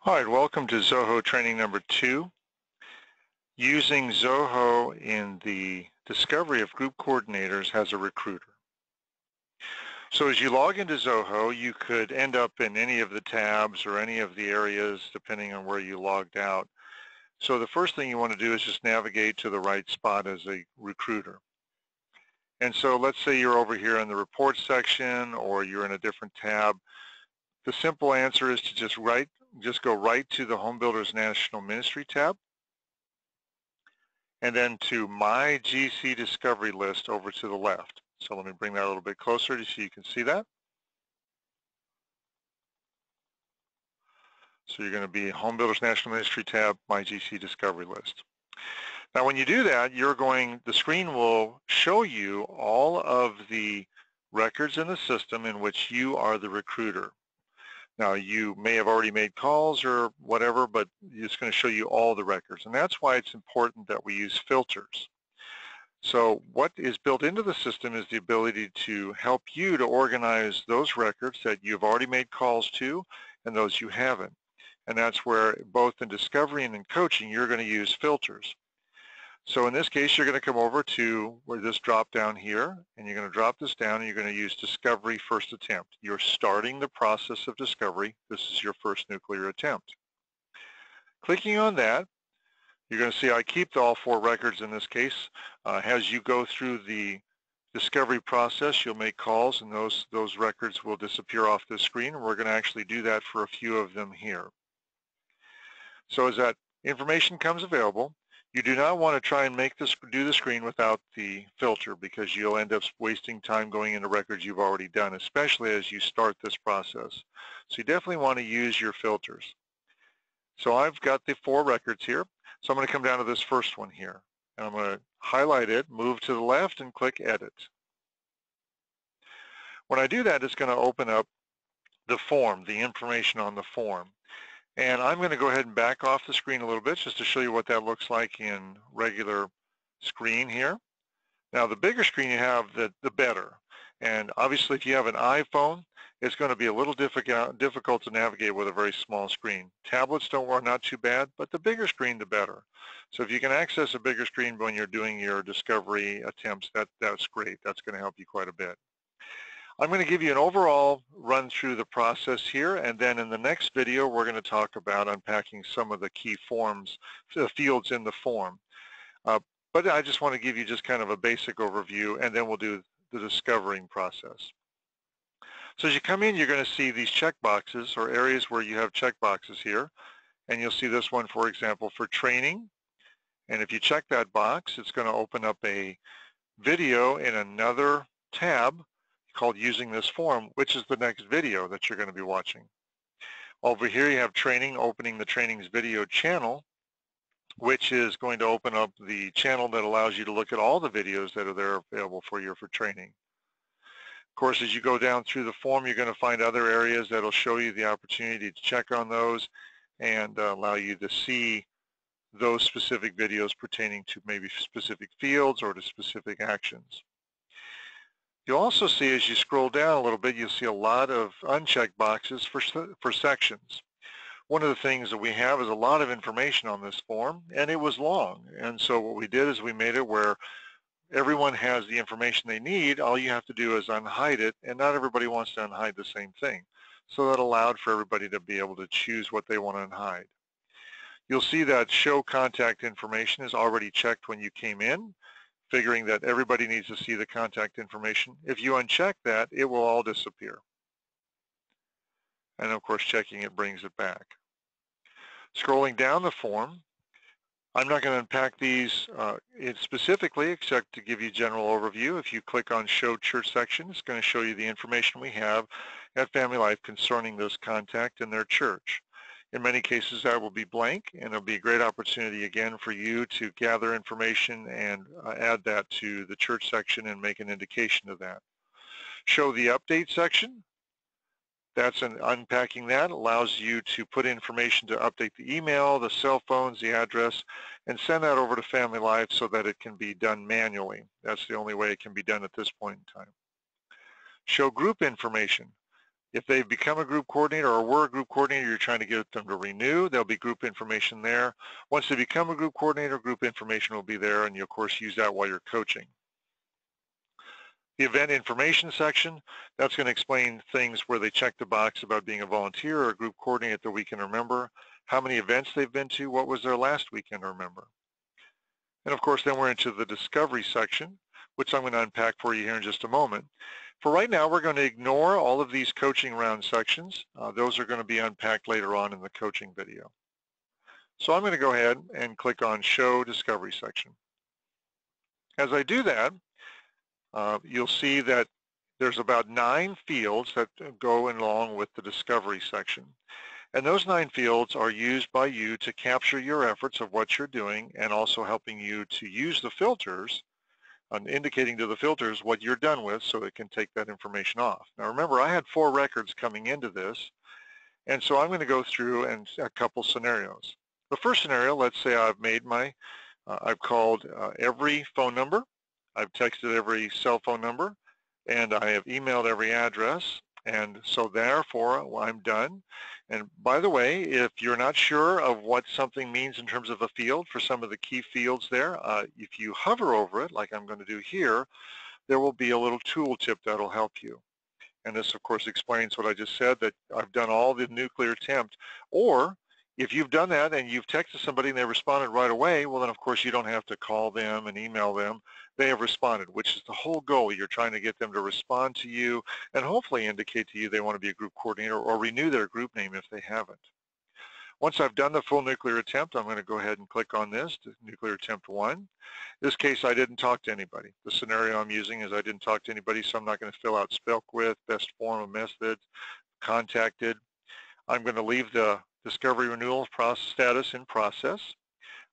All right, welcome to ZoHo training number 2, using ZoHo in the discovery of group coordinators as a recruiter. So as you log into ZoHo, you could end up in any of the tabs or any of the areas depending on where you logged out. So the first thing you want to do is just navigate to the right spot as a recruiter. And so let's say you're over here in the report section or you're in a different tab. The simple answer is to just go right to the Home Builders National Ministry tab, and then to My GC Discovery List over to the left. So let me bring that a little bit closer so you can see that. So you're going to be Home Builders National Ministry tab, My GC Discovery List. Now when you do that, the screen will show you all of the records in the system in which you are the recruiter. Now you may have already made calls or whatever, but it's going to show you all the records. And that's why it's important that we use filters. So what is built into the system is the ability to help you to organize those records that you've already made calls to and those you haven't. And that's where both in discovery and in coaching, you're going to use filters. So in this case, you're going to come over to where this drop down here, and you're going to drop this down, and you're going to use Discovery First Attempt. You're starting the process of discovery. This is your first nuclear attempt. Clicking on that, you're going to see I keep all 4 records in this case. As you go through the discovery process, you'll make calls, and those records will disappear off the screen. We're going to actually do that for a few of them here. So as that information comes available, you do not want to try and do the screen without the filter, because you'll end up wasting time going into records you've already done, especially as you start this process. So you definitely want to use your filters. So I've got the 4 records here. So I'm going to come down to this first one here, and I'm going to highlight it, move to the left, and click Edit. When I do that, it's going to open up the form, the information on the form. And I'm going to go ahead and back off the screen a little bit just to show you what that looks like in regular screen here. Now the bigger screen you have, the better. And obviously if you have an iPhone, it's going to be a little difficult to navigate with a very small screen. Tablets are not too bad, but the bigger screen, the better. So if you can access a bigger screen when you're doing your discovery attempts, that's great. That's going to help you quite a bit. I'm going to give you an overall run through the process here, and then in the next video we're going to talk about unpacking some of the key fields in the form. But I just want to give you just kind of a basic overview, and then we'll do the discovering process. So as you come in, you're going to see these check boxes, or areas where you have check boxes here, and you'll see this one, for example, for training. And if you check that box, it's going to open up a video in another tab called Using This Form, which is the next video that you're going to be watching. Over here you have training, opening the training's video channel, which is going to open up the channel that allows you to look at all the videos that are there available for you for training. Of course, as you go down through the form, you're going to find other areas that will show you the opportunity to check on those and allow you to see those specific videos pertaining to maybe specific fields or to specific actions. You'll also see, as you scroll down a little bit, you'll see a lot of unchecked boxes for sections. One of the things that we have is a lot of information on this form, and it was long. And so what we did is we made it where everyone has the information they need. All you have to do is unhide it, and not everybody wants to unhide the same thing. So that allowed for everybody to be able to choose what they want to unhide. You'll see that Show Contact Information is already checked when you came in, figuring that everybody needs to see the contact information. If you uncheck that, it will all disappear. And of course, checking it brings it back. Scrolling down the form, I'm not going to unpack these specifically, except to give you a general overview. If you click on Show Church Section, it's going to show you the information we have at Family Life concerning this contact in their church. In many cases, that will be blank, and it'll be a great opportunity again for you to gather information and add that to the church section and make an indication of that. Show the update section. Unpacking that allows you to put information to update the email, the cell phones, the address, and send that over to Family Life so that it can be done manually. That's the only way it can be done at this point in time. Show group information. If they become a group coordinator or were a group coordinator, you're trying to get them to renew, there'll be group information there. Once they become a group coordinator, group information will be there, and you, of course, use that while you're coaching. The event information section, that's going to explain things where they check the box about being a volunteer or a group coordinator at the weekend remember, how many events they've been to, what was their last weekend remember. And of course, then we're into the discovery section, which I'm going to unpack for you here in just a moment. For right now, we're going to ignore all of these coaching round sections. Those are going to be unpacked later on in the coaching video. So I'm going to go ahead and click on Show Discovery section. As I do that, you'll see that there's about 9 fields that go along with the discovery section. And those 9 fields are used by you to capture your efforts of what you're doing and also helping you to use the filters and indicating to the filters what you're done with so it can take that information off. Now remember, I had 4 records coming into this, and so I'm going to go through and a couple scenarios. The first scenario, let's say I've made my, I've called every phone number, I've texted every cell phone number, and I have emailed every address, and so therefore I'm done. And by the way, if you're not sure of what something means in terms of a field, for some of the key fields there, if you hover over it, like I'm going to do here, there will be a little tooltip that'll help you. And this, of course, explains what I just said, that I've done all the nuclear attempt. Or if you've done that and you've texted somebody and they responded right away, well, then, of course, you don't have to call them and email them. They have responded, which is the whole goal. You're trying to get them to respond to you and hopefully indicate to you they want to be a group coordinator or renew their group name if they haven't. Once I've done the full nuclear attempt, I'm going to go ahead and click on this, nuclear attempt 1. In this case, I didn't talk to anybody. The scenario I'm using is I didn't talk to anybody, so I'm not going to fill out spoke with, best form of method, contacted. I'm going to leave the discovery renewal process status in process.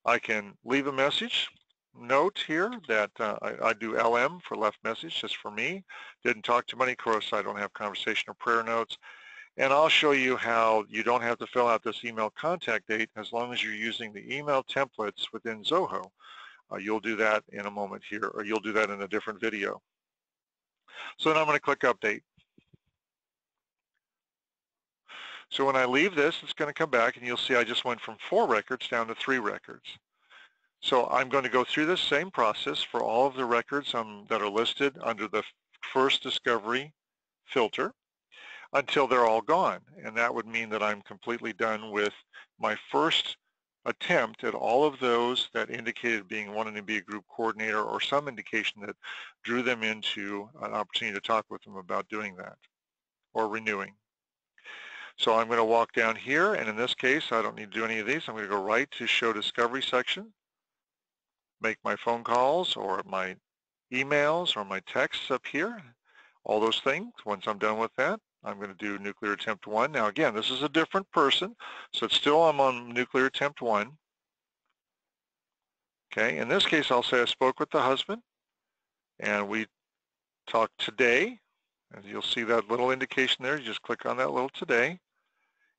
I can leave a message note here that I do LM for left message, just for me. Didn't talk to many, of course, I don't have conversation or prayer notes. And I'll show you how you don't have to fill out this email contact date as long as you're using the email templates within ZoHo. You'll do that in a moment here, or you'll do that in a different video. So then I'm going to click Update. So when I leave this, it's going to come back, and you'll see I just went from 4 records down to 3 records. So I'm going to go through this same process for all of the records that are listed under the first discovery filter until they're all gone. And that would mean that I'm completely done with my first attempt at all of those that indicated wanting to be a group coordinator or some indication that drew them into an opportunity to talk with them about doing that or renewing. So I'm going to walk down here, and in this case, I don't need to do any of these. I'm going to go right to Show Discovery section, make my phone calls or my emails or my texts up here, all those things. Once I'm done with that, I'm going to do nuclear attempt 1. Now again, this is a different person, so it's still I'm on nuclear attempt 1. Okay, in this case, I'll say I spoke with the husband, and we talked today, and you'll see that little indication there. You just click on that little today,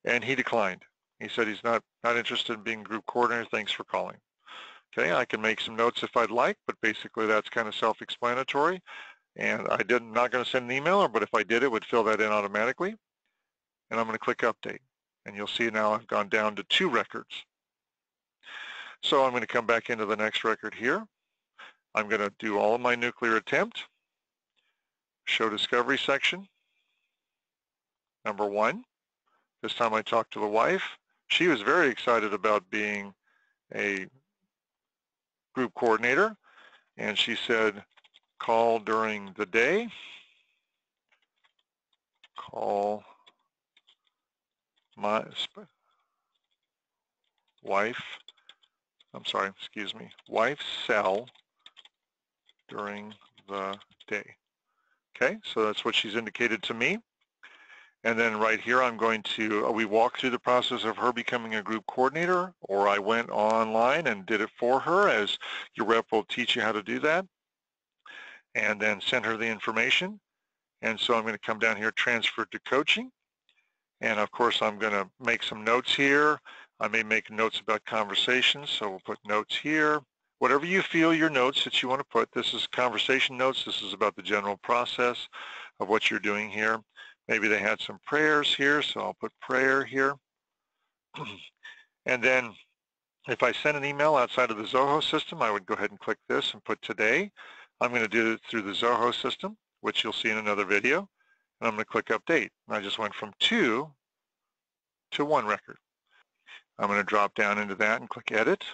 and he declined. He said he's not interested in being group coordinator. Thanks for calling. Okay, I can make some notes if I'd like, but basically that's kind of self-explanatory. And not going to send an email, but if I did, it would fill that in automatically. And I'm going to click Update. And you'll see now I've gone down to 2 records. So I'm going to come back into the next record here. I'm going to do all of my nuclear attempt. Show Discovery section. Number 1. This time I talked to the wife. She was very excited about being a group coordinator. And she said, call during the day. Call my wife's cell during the day. Okay, so that's what she's indicated to me. And then right here, I'm going to, we walk through the process of her becoming a group coordinator, or I went online and did it for her, as your rep will teach you how to do that, and then send her the information. And so I'm going to come down here, transfer to coaching. And of course, I'm going to make some notes here. I may make notes about conversations, so we'll put notes here. Whatever you feel your notes that you want to put. This is conversation notes. This is about the general process of what you're doing here. Maybe they had some prayers here, so I'll put prayer here. And then if I send an email outside of the ZoHo system, I would go ahead and click this and put today. I'm going to do it through the ZoHo system, which you'll see in another video. And I'm going to click update. And I just went from 2 to 1 record. I'm going to drop down into that and click edit.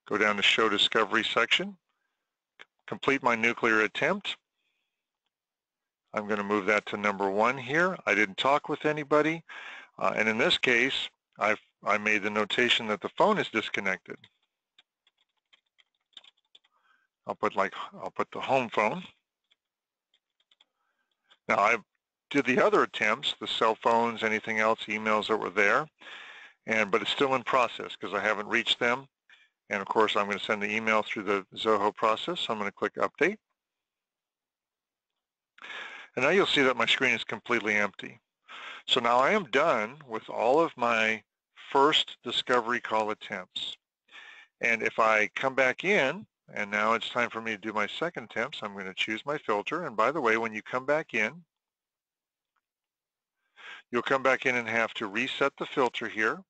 Go down to show discovery section. Complete my nuclear attempt. I'm going to move that to number 1 here. I didn't talk with anybody. And in this case, I made the notation that the phone is disconnected. I'll put the home phone. Now I did the other attempts, the cell phones, anything else, emails that were there, but it's still in process because I haven't reached them. And of course, I'm going to send the email through the ZoHo process. So I'm going to click update. And now you'll see that my screen is completely empty. So now I am done with all of my first discovery call attempts. And if I come back in, and now it's time for me to do my second attempt, so I'm going to choose my filter. And by the way, when you come back in, you'll come back in and have to reset the filter here.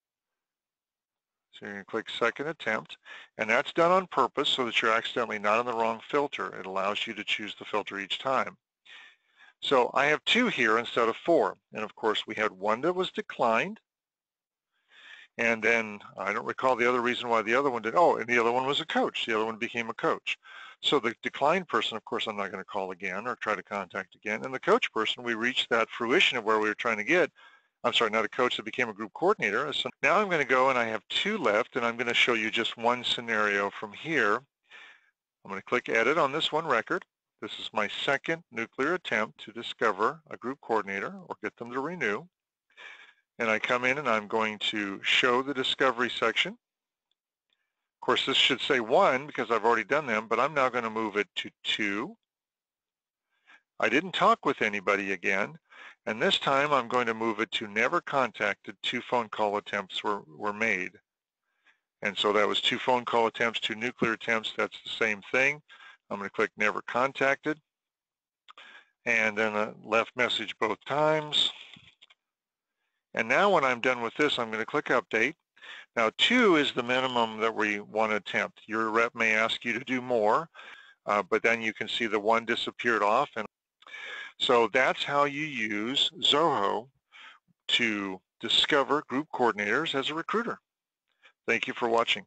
So you're going to click second attempt, and that's done on purpose so that you're accidentally not on the wrong filter. It allows you to choose the filter each time. So I have 2 here instead of 4, and of course we had 1 that was declined, and then I don't recall the other reason why the other one did. Oh, and the other one was a coach. The other one became a coach. So the declined person, of course, I'm not going to call again or try to contact again, and the coach person, we reached that fruition of where we were trying to get. I'm sorry, not a coach that became a group coordinator. So now I'm going to go and I have 2 left, and I'm going to show you just one scenario from here. I'm going to click edit on this one record. This is my second nuclear attempt to discover a group coordinator or get them to renew. And I come in and I'm going to show the discovery section. Of course, this should say 1 because I've already done them, but I'm now going to move it to 2. I didn't talk with anybody again. And this time I'm going to move it to never contacted. 2 phone call attempts were made. And so that was 2 phone call attempts, 2 nuclear attempts. That's the same thing. I'm going to click never contacted. And then a left message both times. And now when I'm done with this, I'm going to click update. Now 2 is the minimum that we want to attempt. Your rep may ask you to do more, but then you can see the 1 disappeared off. And so that's how you use ZoHo to discover group coordinators as a recruiter. Thank you for watching.